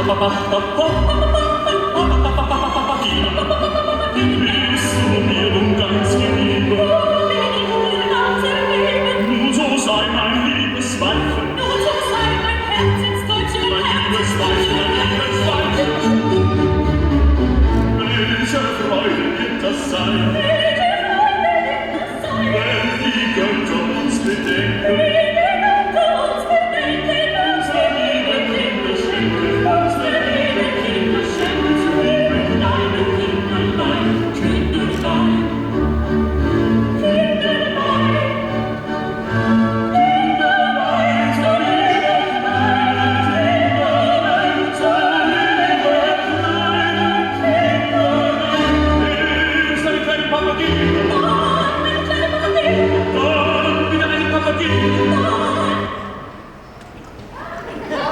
Bist du mir nun ganz gegenüber? Nun so sei mein Liebesweibchen. Nun so sei mein Herzensdeutschen Mein Liebesweibchen, mein Liebesweibchen. Welche Freude wird das sein? Welche Freude wird das sein? Wenn die Götter uns bedenken. Unsere liebe Kinder schenken. Unsere liebe Kinder schenken. Zu lieben kleinen Kinderlein. Kinderlein. Kinderlein. Kinderlein. So liebe kleine Kinderlein. So liebe kleine Kinderlein. Ist eine kleine Papagien. Eine kleine Papagien. Dann wieder eine Papagien.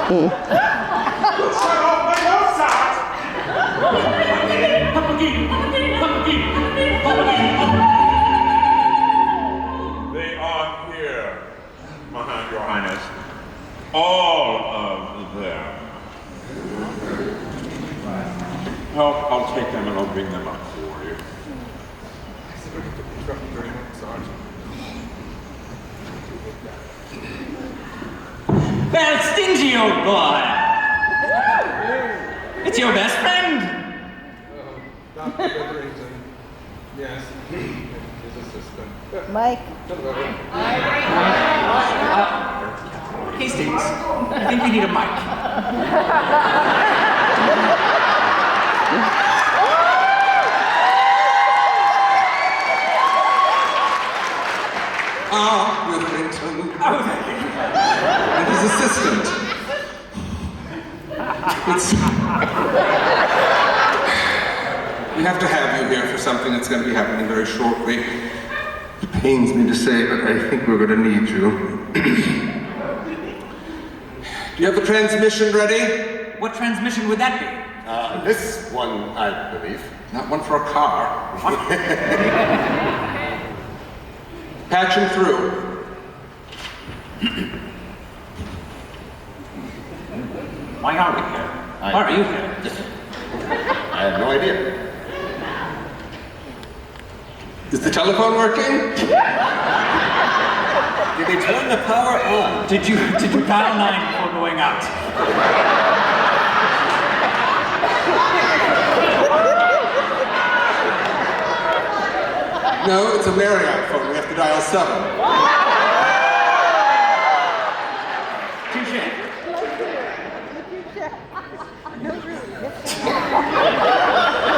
Schau auf mein Hochsaat! Papagien. Papagien. Papagien. They are here, Your Highness. All of them. I'll take them and I'll bring them up for you. Well, Stingy, old boy! It's your best friend! Dr. Witherington, yes, his assistant. Mike. Hastings, I think we need a mic. Witherington. And his assistant. We have to have you here for something that's going to be happening very shortly. It pains me to say, but I think we're going to need you. Do you have the transmission ready? What transmission would that be? This one, I believe. Not one for a car. Patch him through. Why are we here? Why are you here? I have no idea. Is the telephone working? Did they turn the power on? Did you dial 9 before going out? No, it's a Marriott phone. We have to dial 7. Touche.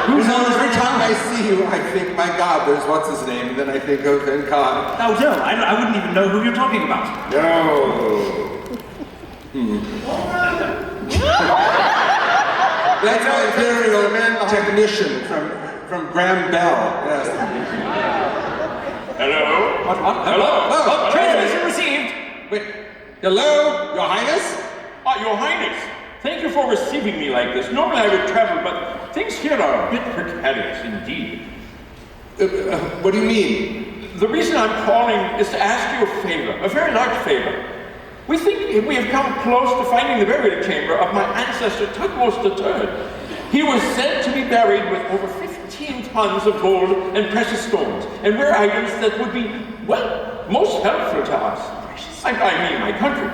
Who's on every time I see you, I think, my God, there's what's his name, and then I think, oh, thank God. Oh, no, I wouldn't even know who you're talking about. No. That's my imperial technician from Graham Bell. Yes. Hello? What? Hello? Oh, transmission received. Wait. Hello, Your Highness? Your Highness, thank you for receiving me like this. Normally I would travel, but things here are a bit precarious indeed. What do you mean? The reason I'm calling is to ask you a favor, a very large favor. We think we have come close to finding the burial chamber of my ancestor Tutmosis III. He was said to be buried with over 15 tons of gold and precious stones, and rare items that would be, well, most helpful to us. I mean my country.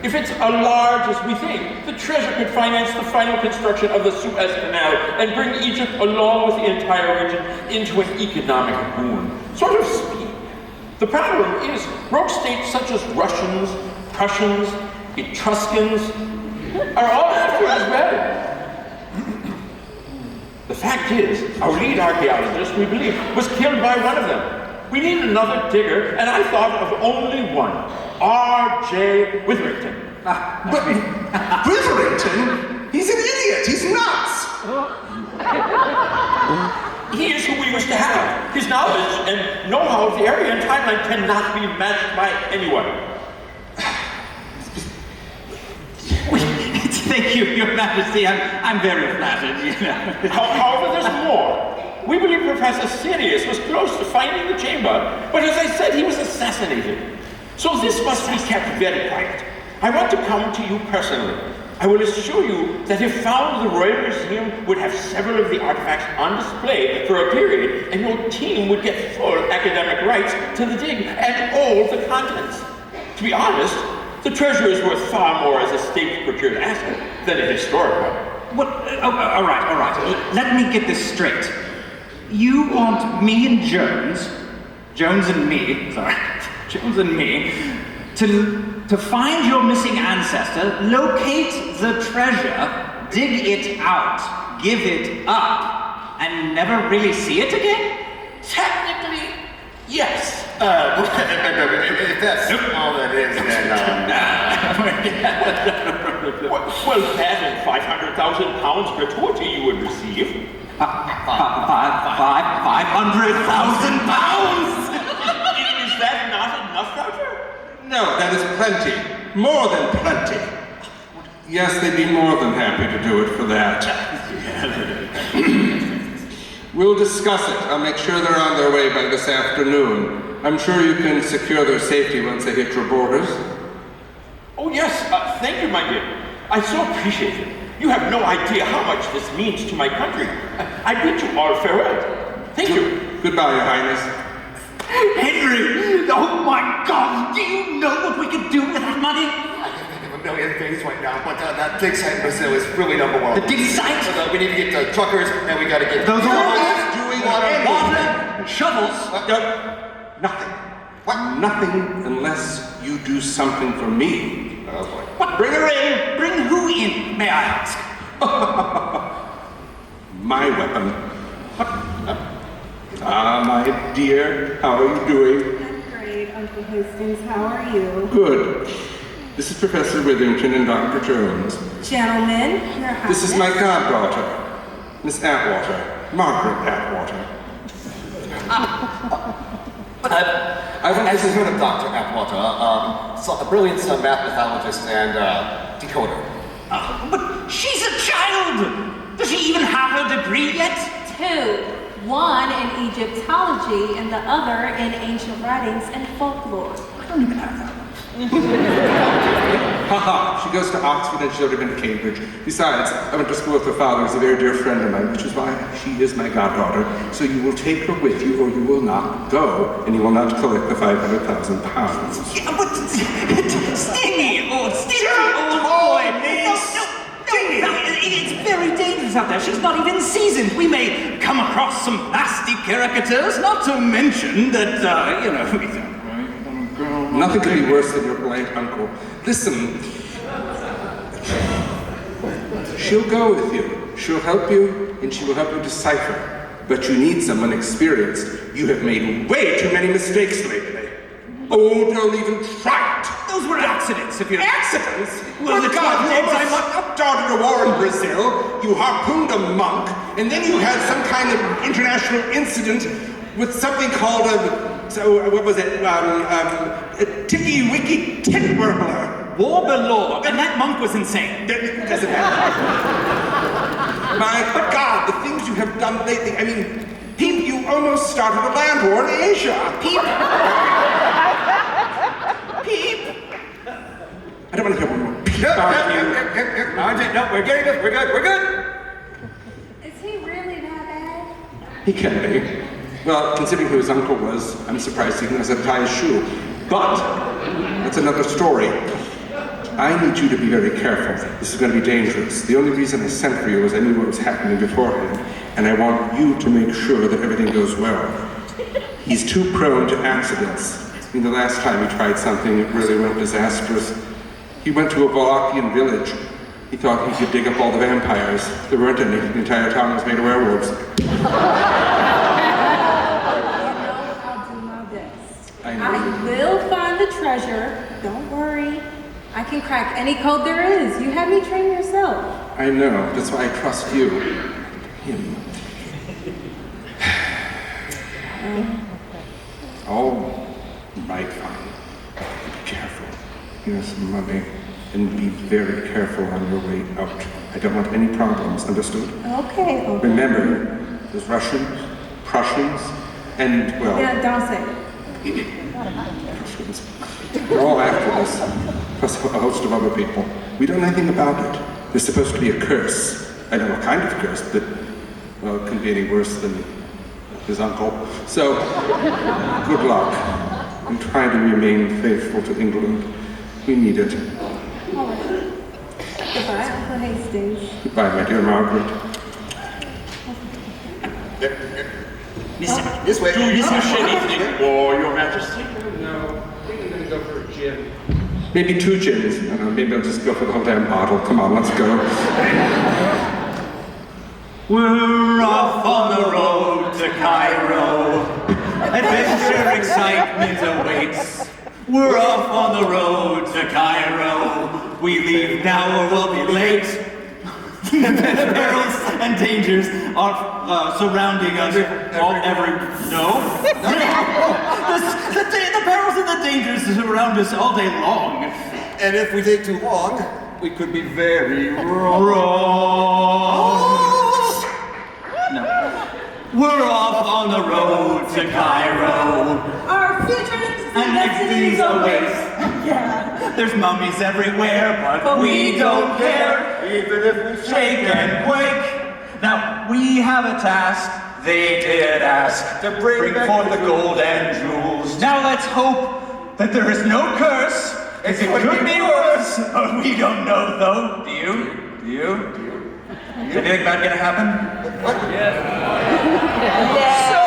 If it's as large as we think, the treasure could finance the final construction of the Suez Canal and bring Egypt, along with the entire region, into an economic boom. Sort of speed. The problem is, rogue states such as Russians, Prussians, Etruscans are all after as well. The fact is, our lead archaeologist, we believe, was killed by one of them. We need another digger, and I thought of only one. R.J. Witherington. But Witherington? He's an idiot. He's nuts. He is who we wish to have. His knowledge and know-how of the area and timeline cannot be matched by anyone. Thank you, Your Majesty. I'm very flattered, you know. However, there's more. We believe Professor Sirius was close to finding the chamber, but as I said, he was assassinated. So this must be kept very quiet. I want to come to you personally. I will assure you that if found, the Royal Museum would have several of the artifacts on display for a period, and your team would get full academic rights to the dig and all the contents. To be honest, the treasure is worth far more as a state-procured asset than a historic one. What? All right. Let me get this straight. You want me and Jones and me, to find your missing ancestor, locate the treasure, dig it out, give it up, and never really see it again? Technically, yes. If that's all that is, then, Well, that and 500,000 pounds gratuity you would receive. 500,000 pounds! Is that not enough, Roger? No, that is plenty. More than plenty. Yes, they'd be more than happy to do it for that. We'll discuss it. I'll make sure they're on their way by this afternoon. I'm sure you can secure their safety once they hit your borders. Oh, yes. Thank you, my dear. I so appreciate it. You have no idea how much this means to my country. I bid you all farewell. Thank you. Goodbye, Your Highness. Henry! Oh my God! Do you know what we could do with that money? I can think of a million things right now, but that dig site in Brazil is really number one. The dig site? We need to get the truckers, and we gotta get Those are all doing water, shovels. Nothing. What? Nothing unless you do something for me. Oh boy. What? Bring her in. Bring who in, may I ask? My weapon. Ah, my dear, how are you doing? I'm great, Uncle Hastings. How are you? Good. This is Professor Withington and Dr. Jones. Gentlemen, Your Highness. This is my goddaughter, Miss Atwater, Margaret Atwater. As you've heard of Dr. Atwater, a brilliant mathemathologist and decoder. But she's a child! Does she even have her degree yet? 2. One in Egyptology and the other in ancient writings and folklore. I don't even have that one. Haha, she goes to Oxford and she's already been to Cambridge. Besides, I went to school with her father, who's a very dear friend of mine, which is why she is my goddaughter. So you will take her with you or you will not go, and you will not collect the 500,000 pounds. Yeah, but Stingy, old boy! No, it's very dangerous out there. She's not even seasoned. We may come across some nasty caricatures, not to mention that, Nothing could be worse than your polite uncle. Listen, she'll go with you. She'll help you, and she will help you decipher. But you need someone experienced. You have made way too many mistakes lately. Oh, don't even try it. Those were accidents, if you're... Accidents? Well, the God, you I almost started a war in Brazil, you harpooned a monk, and then you had some kind of international incident with something called a ticky-wicky tit burbler. War below, and that monk was insane. It doesn't matter. But God, the things you have done lately, I mean, Pete, you almost started a land war in Asia. Pete! I don't want to hear one more peep about you. No, we're getting it. We're good. Is he really that bad? He can be. Well, considering who his uncle was, I'm surprised he knows how to tie his shoe. But that's another story. I need you to be very careful. This is going to be dangerous. The only reason I sent for you was I knew what was happening beforehand, and I want you to make sure that everything goes well. He's too prone to accidents. I mean, the last time he tried something, it really went disastrous. He went to a Wallachian village. He thought he could dig up all the vampires. There weren't any. The entire town was made of werewolves. I'll do my best. I know. I will find the treasure. Don't worry. I can crack any code there is. You had me train yourself. I know. That's why I trust you. Him. All right, fine. Be careful. Here's some money. And be very careful on your way out. I don't want any problems, understood? Okay. Remember, there's Russians, Prussians, and, well... Yeah, don't say it. Prussians. They're all after us, plus a host of other people. We don't know anything about it. There's supposed to be a curse. I don't know what kind of curse, but, well, it couldn't be any worse than his uncle. So, good luck. And try to remain faithful to England. We need it. All right. Goodbye, Uncle Hastings. Goodbye, my dear Margaret. This way. Do you wish anything more, Your Majesty? No, I think I'm gonna go for a gin. Maybe 2 gins. I don't know, maybe I'll just go for the whole damn bottle. Come on, let's go. We're off on the road to Cairo. Adventure, excitement awaits. We're off on the road to Cairo. We leave now or we'll be late. The perils and dangers are surrounding us. The perils and the dangers surround us all day long. And if we take too long, we could be very Wrong. No. We're off on the road to Cairo. Our futures And destinies await. Yeah. There's mummies everywhere, but we don't care, even if we shake and quake. Now, we have a task, they did ask, to bring forth the gold and jewels. Now let's hope that there is no curse. It could be worse, but we don't know though. Do you? Is anything bad gonna happen? What? So